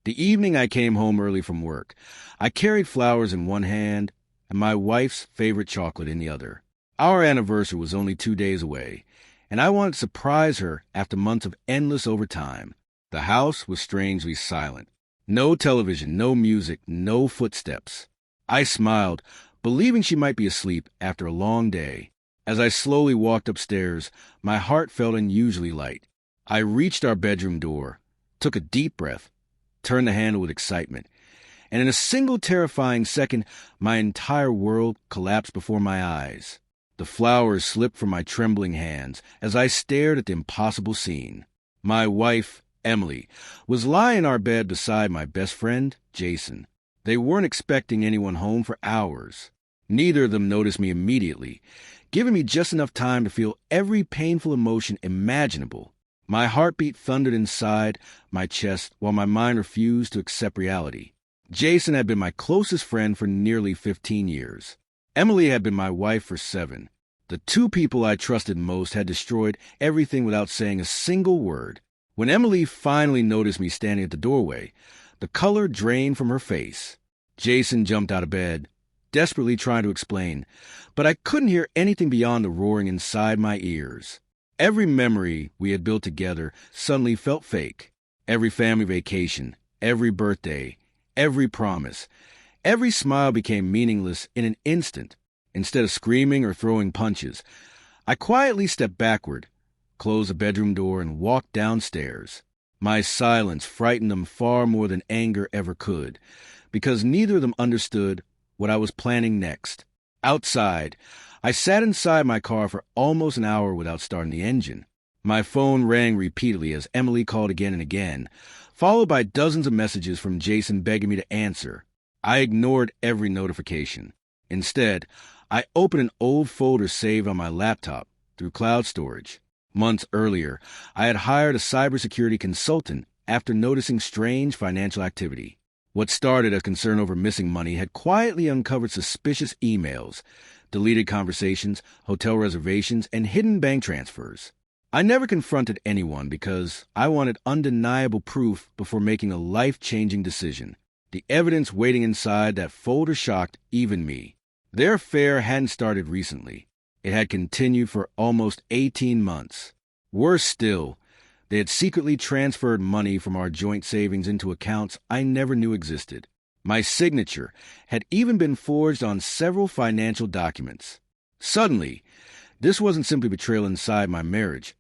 The evening I came home early from work, I carried flowers in one hand and my wife's favorite chocolate in the other. Our anniversary was only 2 days away, and I wanted to surprise her after months of endless overtime. The house was strangely silent. No television, no music, no footsteps. I smiled, believing she might be asleep after a long day. As I slowly walked upstairs, my heart felt unusually light. I reached our bedroom door, took a deep breath, turned the handle with excitement, and in a single terrifying second, my entire world collapsed before my eyes. The flowers slipped from my trembling hands as I stared at the impossible scene. My wife, Emily, was lying in our bed beside my best friend, Jason. They weren't expecting anyone home for hours. Neither of them noticed me immediately, giving me just enough time to feel every painful emotion imaginable. My heartbeat thundered inside my chest while my mind refused to accept reality. Jason had been my closest friend for nearly 15 years. Emily had been my wife for 7. The two people I trusted most had destroyed everything without saying a single word. When Emily finally noticed me standing at the doorway, the color drained from her face. Jason jumped out of bed, desperately trying to explain, but I couldn't hear anything beyond the roaring inside my ears. Every memory we had built together suddenly felt fake. Every family vacation, every birthday, every promise, every smile became meaningless in an instant. Instead of screaming or throwing punches, I quietly stepped backward, closed the bedroom door, and walked downstairs. My silence frightened them far more than anger ever could, because neither of them understood what I was planning next. Outside, I sat inside my car for almost an hour without starting the engine. My phone rang repeatedly as Emily called again and again, followed by dozens of messages from Jason begging me to answer. I ignored every notification. Instead, I opened an old folder saved on my laptop through cloud storage. Months earlier, I had hired a cybersecurity consultant after noticing strange financial activity. What started as concern over missing money had quietly uncovered suspicious emails, deleted conversations, hotel reservations, and hidden bank transfers. I never confronted anyone because I wanted undeniable proof before making a life-changing decision. The evidence waiting inside that folder shocked even me. Their affair hadn't started recently. It had continued for almost 18 months. Worse still, they had secretly transferred money from our joint savings into accounts I never knew existed. My signature had even been forged on several financial documents. Suddenly, this wasn't simply betrayal inside my marriage.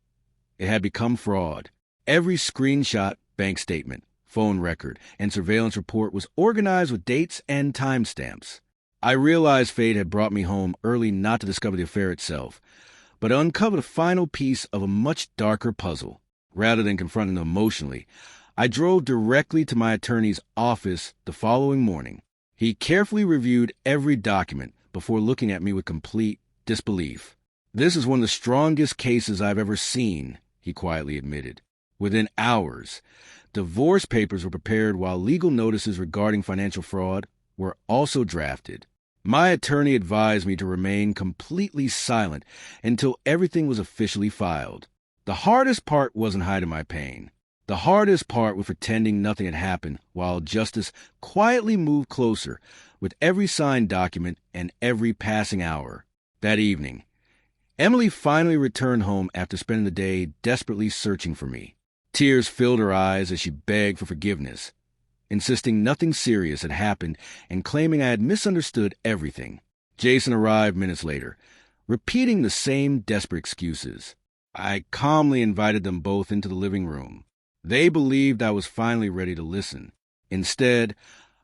It had become fraud. Every screenshot, bank statement, phone record, and surveillance report was organized with dates and timestamps. I realized fate had brought me home early not to discover the affair itself, but to uncover the final piece of a much darker puzzle. Rather than confronting them emotionally, I drove directly to my attorney's office the following morning. He carefully reviewed every document before looking at me with complete disbelief. "This is one of the strongest cases I've ever seen," he quietly admitted. Within hours, divorce papers were prepared while legal notices regarding financial fraud were also drafted. My attorney advised me to remain completely silent until everything was officially filed. The hardest part wasn't hiding my pain. The hardest part was pretending nothing had happened while justice quietly moved closer with every signed document and every passing hour. That evening, Emily finally returned home after spending the day desperately searching for me. Tears filled her eyes as she begged for forgiveness, insisting nothing serious had happened and claiming I had misunderstood everything. Jason arrived minutes later, repeating the same desperate excuses. I calmly invited them both into the living room. They believed I was finally ready to listen. Instead,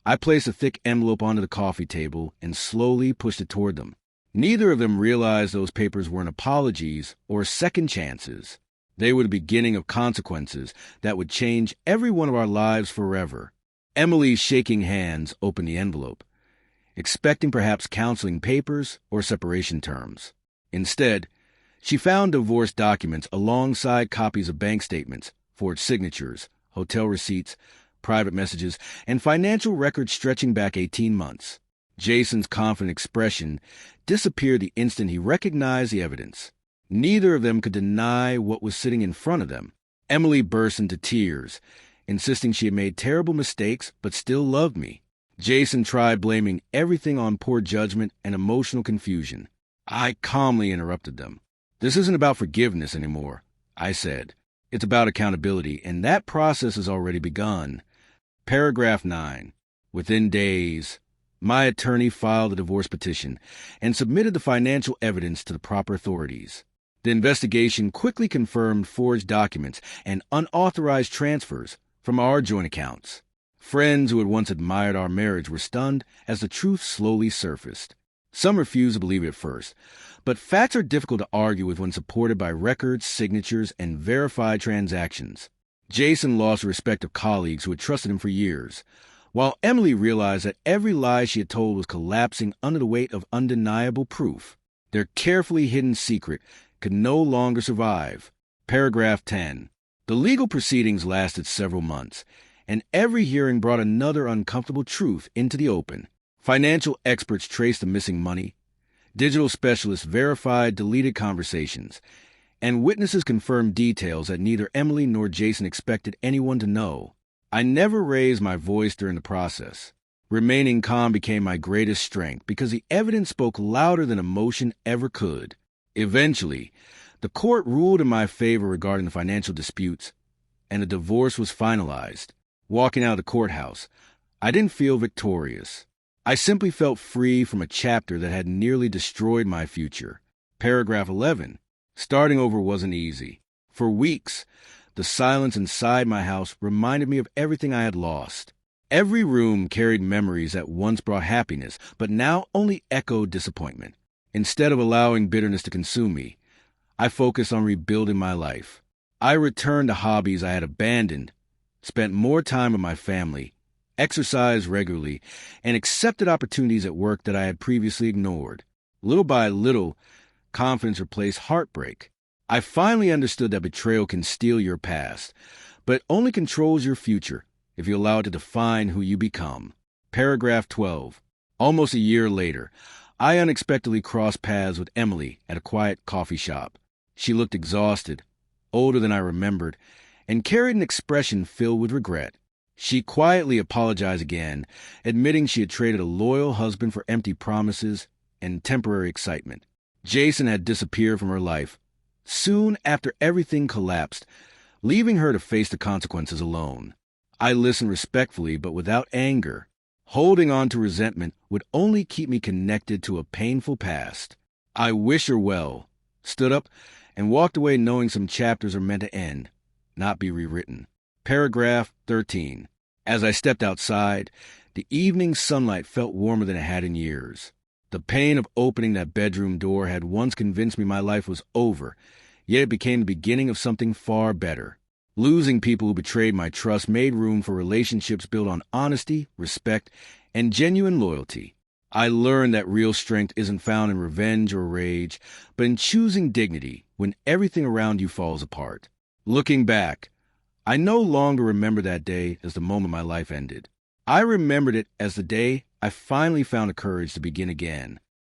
I placed a thick envelope onto the coffee table and slowly pushed it toward them. Neither of them realized those papers weren't apologies or second chances. They were the beginning of consequences that would change every one of our lives forever. Emily's shaking hands opened the envelope, expecting perhaps counseling papers or separation terms. Instead, she found divorce documents alongside copies of bank statements, forged signatures, hotel receipts, private messages, and financial records stretching back 18 months. Jason's confident expression disappeared the instant he recognized the evidence. Neither of them could deny what was sitting in front of them. Emily burst into tears, insisting she had made terrible mistakes but still loved me. Jason tried blaming everything on poor judgment and emotional confusion. I calmly interrupted them. "This isn't about forgiveness anymore," I said. "It's about accountability, and that process has already begun." Paragraph 9. Within days, my attorney filed a divorce petition and submitted the financial evidence to the proper authorities. The investigation quickly confirmed forged documents and unauthorized transfers from our joint accounts. Friends who had once admired our marriage were stunned as the truth slowly surfaced. Some refused to believe it at first, but facts are difficult to argue with when supported by records, signatures, and verified transactions. Jason lost the respect of colleagues who had trusted him for years, while Emily realized that every lie she had told was collapsing under the weight of undeniable proof. Their carefully hidden secret could no longer survive. Paragraph 10. The legal proceedings lasted several months, and every hearing brought another uncomfortable truth into the open. Financial experts traced the missing money, digital specialists verified deleted conversations, and witnesses confirmed details that neither Emily nor Jason expected anyone to know. I never raised my voice during the process. Remaining calm became my greatest strength because the evidence spoke louder than emotion ever could. Eventually, the court ruled in my favor regarding the financial disputes, and the divorce was finalized. Walking out of the courthouse, I didn't feel victorious. I simply felt free from a chapter that had nearly destroyed my future. Paragraph 11. Starting over wasn't easy. For weeks, the silence inside my house reminded me of everything I had lost. Every room carried memories that once brought happiness, but now only echoed disappointment. Instead of allowing bitterness to consume me, I focused on rebuilding my life. I returned to hobbies I had abandoned, spent more time with my family, exercised regularly, and accepted opportunities at work that I had previously ignored. Little by little, confidence replaced heartbreak. I finally understood that betrayal can steal your past, but it only controls your future if you allow it to define who you become. Paragraph 12. Almost a year later, I unexpectedly crossed paths with Emily at a quiet coffee shop. She looked exhausted, older than I remembered, and carried an expression filled with regret. She quietly apologized again, admitting she had traded a loyal husband for empty promises and temporary excitement. Jason had disappeared from her life soon after everything collapsed, leaving her to face the consequences alone. I listened respectfully but without anger. Holding on to resentment would only keep me connected to a painful past. I wish her well, stood up, and walked away knowing some chapters are meant to end, not be rewritten. Paragraph 13. As I stepped outside, the evening sunlight felt warmer than it had in years. The pain of opening that bedroom door had once convinced me my life was over, yet it became the beginning of something far better. Losing people who betrayed my trust made room for relationships built on honesty, respect, and genuine loyalty. I learned that real strength isn't found in revenge or rage, but in choosing dignity when everything around you falls apart. Looking back, I no longer remember that day as the moment my life ended. I remembered it as the day I finally found the courage to begin again.